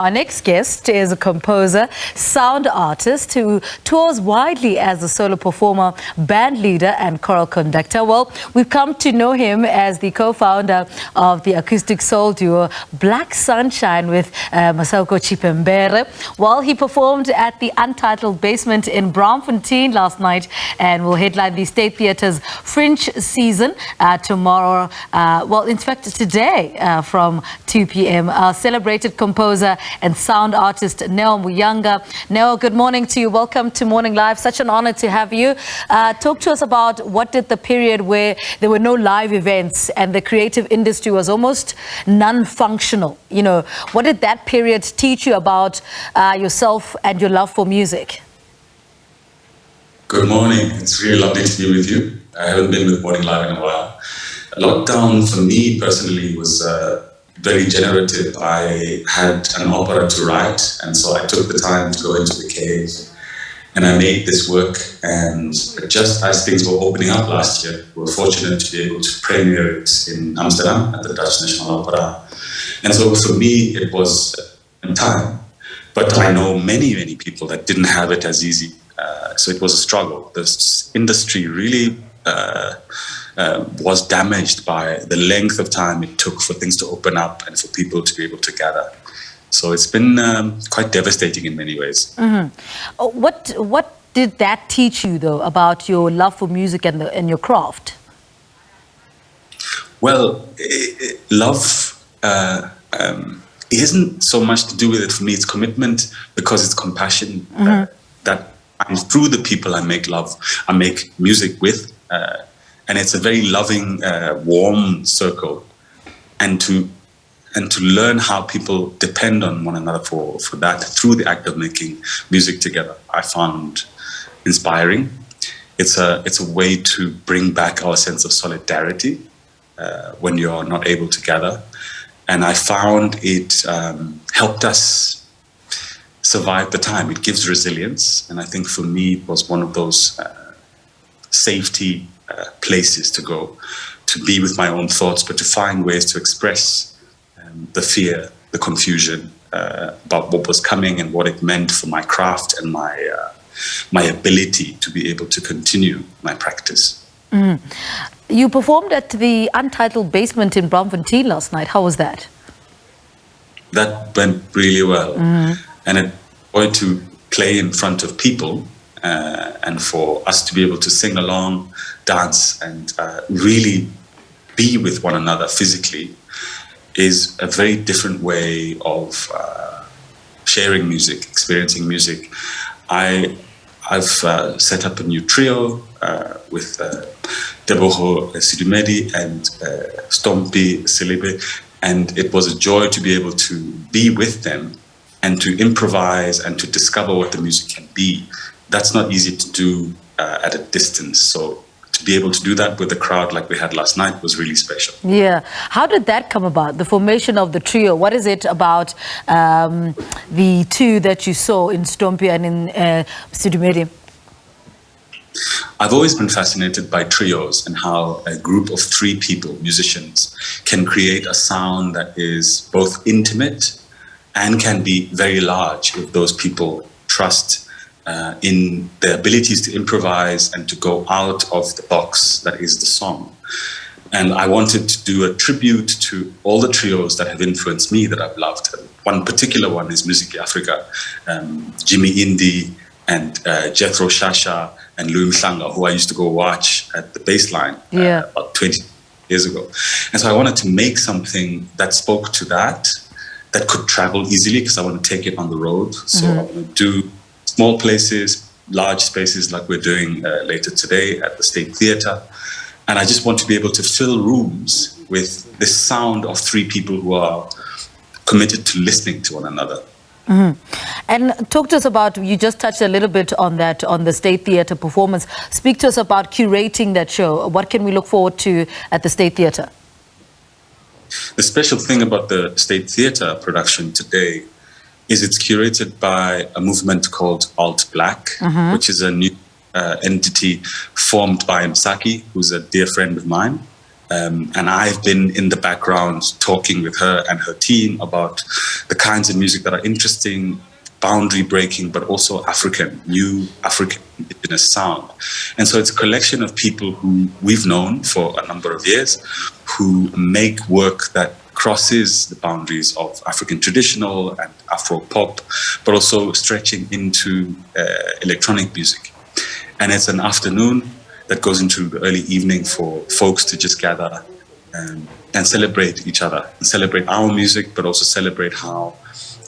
Our next guest is a composer, sound artist who tours widely as a solo performer, band leader and choral conductor. Well, we've come to know him as the co-founder of the acoustic soul duo Blk Sonshine with Masauko Chipembere. Well, he performed at the Untitled Basement in Braamfontein last night and will headline the State Theatre's Fringe season tomorrow. Well, in fact, today from 2 p.m. Our celebrated composer and sound artist Neo Muyanga. Neo, good morning to you. Welcome to Morning Live. Such an honor to have you. Talk to us about what did the period where there were no live events and the creative industry was almost non-functional. You know, what did that period teach you about yourself and your love for music? Good morning. It's really lovely to be with you. I haven't been with Morning Live in a while. Lockdown for me personally was very generative. I had an opera to write, and so I took the time to go into the cave and I made this work. And just as things were opening up last year, we were fortunate to be able to premiere it in Amsterdam at the Dutch National Opera. And so for me, it was in time. But I know many, many people that didn't have it as easy. So it was a struggle. This industry really was damaged by the length of time it took for things to open up and for people to be able to gather. So it's been quite devastating in many ways. Mm-hmm. What did that teach you, though, about your love for music and your craft? Well, love isn't so much to do with it for me. It's commitment because it's compassion that through the people I make music with. And it's a very loving, warm circle. And to learn how people depend on one another for that through the act of making music together, I found inspiring. It's a way to bring back our sense of solidarity when you're not able to gather. And I found it helped us survive the time. It gives resilience. And I think for me, it was one of those safety places to go, to be with my own thoughts, but to find ways to express the fear, the confusion about what was coming and what it meant for my craft and my ability to be able to continue my practice. Mm. You performed at the Untitled Basement in Braamfontein last night. How was that? That went really well. And it wanted to play in front of people and for us to be able to sing along, dance, and really be with one another physically is a very different way of sharing music, experiencing music. I've set up a new trio with Blk Sonshine and Stompie Silibe, and it was a joy to be able to be with them and to improvise and to discover what the music can be. That's not easy to do at a distance. So to be able to do that with a crowd like we had last night was really special. Yeah. How did that come about, the formation of the trio? What is it about the two that you saw in Stompie and in Sonshine? I've always been fascinated by trios and how a group of 3 people, musicians, can create a sound that is both intimate and can be very large if those people trust in their abilities to improvise and to go out of the box that is the song. And I wanted to do a tribute to all the trios that have influenced me, that I've loved. One particular one is Music Africa, Jimmy Indie and Jethro Shasha and Louis Mhlanga, who I used to go watch at the baseline about 20 years ago. And so I wanted to make something that spoke to that could travel easily, because I want to take it on the road. So I want to do small places, large spaces like we're doing later today at the State Theatre. And I just want to be able to fill rooms with this sound of 3 people who are committed to listening to one another. And talk to us about, you just touched a little bit on that, on the State Theatre performance. Speak to us about curating that show. What can we look forward to at the State Theatre? The special thing about the State Theatre production today is it's curated by a movement called Alt Black, which is a new entity formed by Msaki, who's a dear friend of mine. And I've been in the background talking with her and her team about the kinds of music that are interesting, boundary breaking, but also new African indigenous sound. And so it's a collection of people who we've known for a number of years, who make work that crosses the boundaries of African traditional and Afro pop, but also stretching into electronic music. And it's an afternoon that goes into the early evening for folks to just gather and celebrate each other, and celebrate our music, but also celebrate how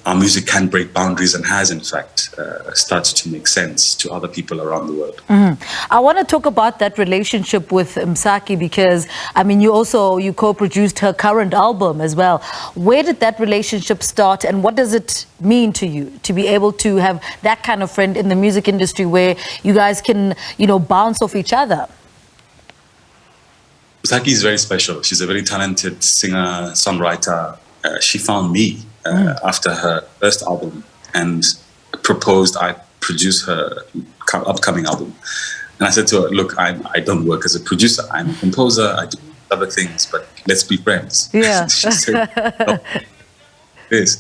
our music can break boundaries and has, in fact, started to make sense to other people around the world. I want to talk about that relationship with Msaki because, I mean, you co-produced her current album as well. Where did that relationship start, and what does it mean to you to be able to have that kind of friend in the music industry where you guys can, bounce off each other? Msaki is very special. She's a very talented singer, songwriter. She found me after her first album and proposed I produce her upcoming album. And I said to her, look, I don't work as a producer. I'm a composer. I do other things, but let's be friends. Yeah. She said, no, this.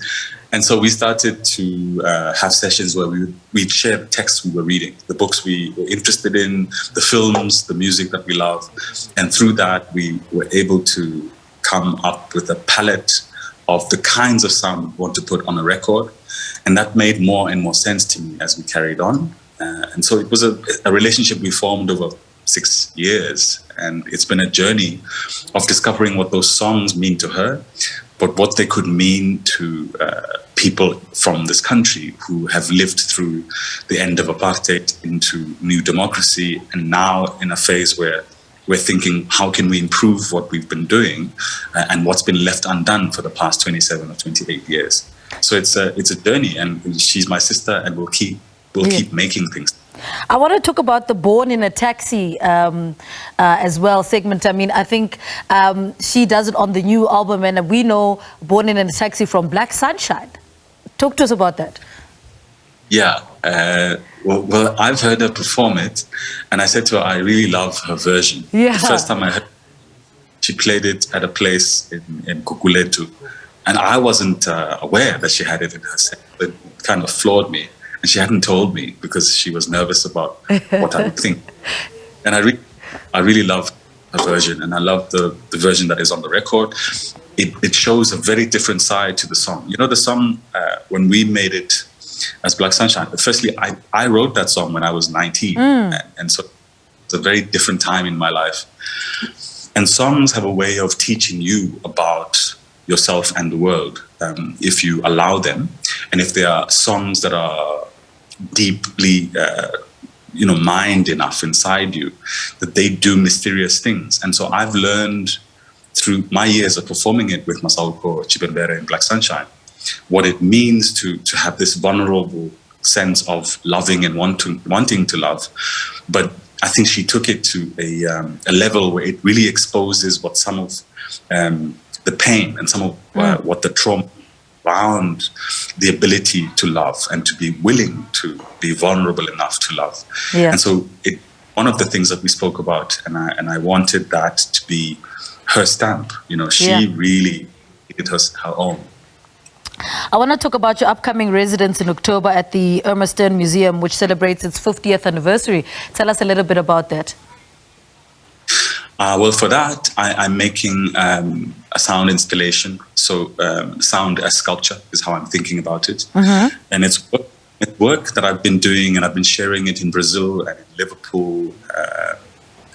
And so we started to have sessions where we'd share the texts we were reading, the books we were interested in, the films, the music that we love. And through that, we were able to come up with a palette of the kinds of sound we want to put on a record. And that made more and more sense to me as we carried on. And so it was a relationship we formed over 6 years. And it's been a journey of discovering what those songs mean to her, but what they could mean to people from this country who have lived through the end of apartheid into new democracy, and now in a phase where we're thinking, how can we improve what we've been doing and what's been left undone for the past 27 or 28 years. So it's a journey, and she's my sister, and we'll keep making things. I want to talk about the Born in a Taxi as well segment. I mean, I think she does it on the new album, and we know Born in a Taxi from Blk Sonshine. Talk to us about that. Yeah. Well, I've heard her perform it, and I said to her, I really love her version. Yeah. The first time I heard, she played it at a place in Kukuletu, and I wasn't aware that she had it in her set. It kind of floored me, and she hadn't told me because she was nervous about what I would think. And I really love her version, and I love the version that is on the record. It shows a very different side to the song. You know, the song, when we made it as Blk Sonshine, firstly, I wrote that song when I was 19. And so it's a very different time in my life. And songs have a way of teaching you about yourself and the world, if you allow them. And if they are songs that are deeply, mined enough inside you, that they do mysterious things. And so I've learned through my years of performing it with Masauko Chipembere and Blk Sonshine, what it means to have this vulnerable sense of loving and wanting to love. But I think she took it to a level where it really exposes what some of the pain and some of what the trauma around the ability to love and to be willing to be vulnerable enough to love. Yeah. And so one of the things that we spoke about, and I wanted that to be her stamp. She really did her own. I want to talk about your upcoming residence in October at the Irma Stern Museum, which celebrates its 50th anniversary. Tell us a little bit about that. Well, for that, I'm making a sound installation. So sound as sculpture is how I'm thinking about it. Mm-hmm. And it's work that I've been doing, and I've been sharing it in Brazil and in Liverpool.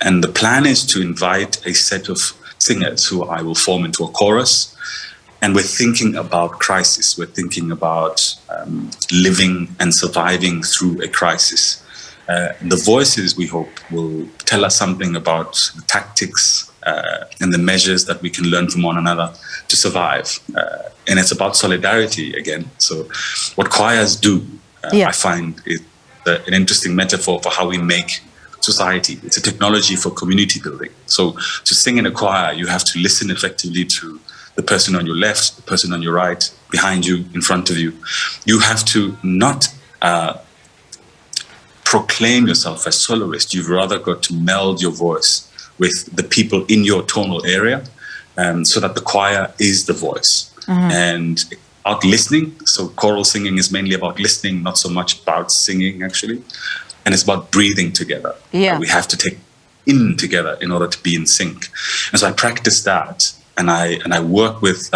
And the plan is to invite a set of singers who I will form into a chorus. And we're thinking about crisis. We're thinking about living and surviving through a crisis. The voices, we hope, will tell us something about the tactics and the measures that we can learn from one another to survive. And it's about solidarity again. So what choirs do, I find, is an interesting metaphor for how we make society. It's a technology for community building. So to sing in a choir, you have to listen effectively to the person on your left, the person on your right, behind you, in front of you. You have to not proclaim yourself as soloist. You've rather got to meld your voice with the people in your tonal area, so that the choir is the voice. And about listening, so choral singing is mainly about listening, not so much about singing, actually. And it's about breathing together. Yeah. We have to take in together in order to be in sync. And so I practice that, and I work with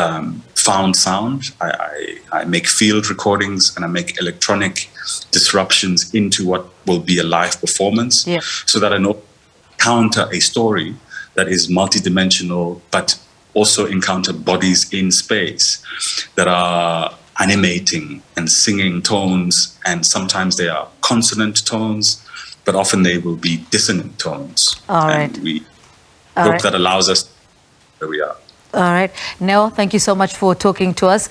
found sound. I make field recordings, and I make electronic disruptions into what will be a live performance, so that I know counter a story that is multidimensional, but also encounter bodies in space that are animating and singing tones, and sometimes they are consonant tones, but often they will be dissonant tones. All right. And we hope that allows us where we are. All right. Neo, thank you so much for talking to us.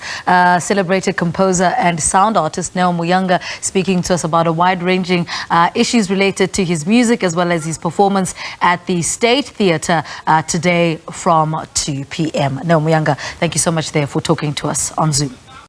Celebrated composer and sound artist Neo Muyanga speaking to us about a wide-ranging issues related to his music as well as his performance at the State Theatre today from 2 p.m. Neo Muyanga, thank you so much there for talking to us on Zoom.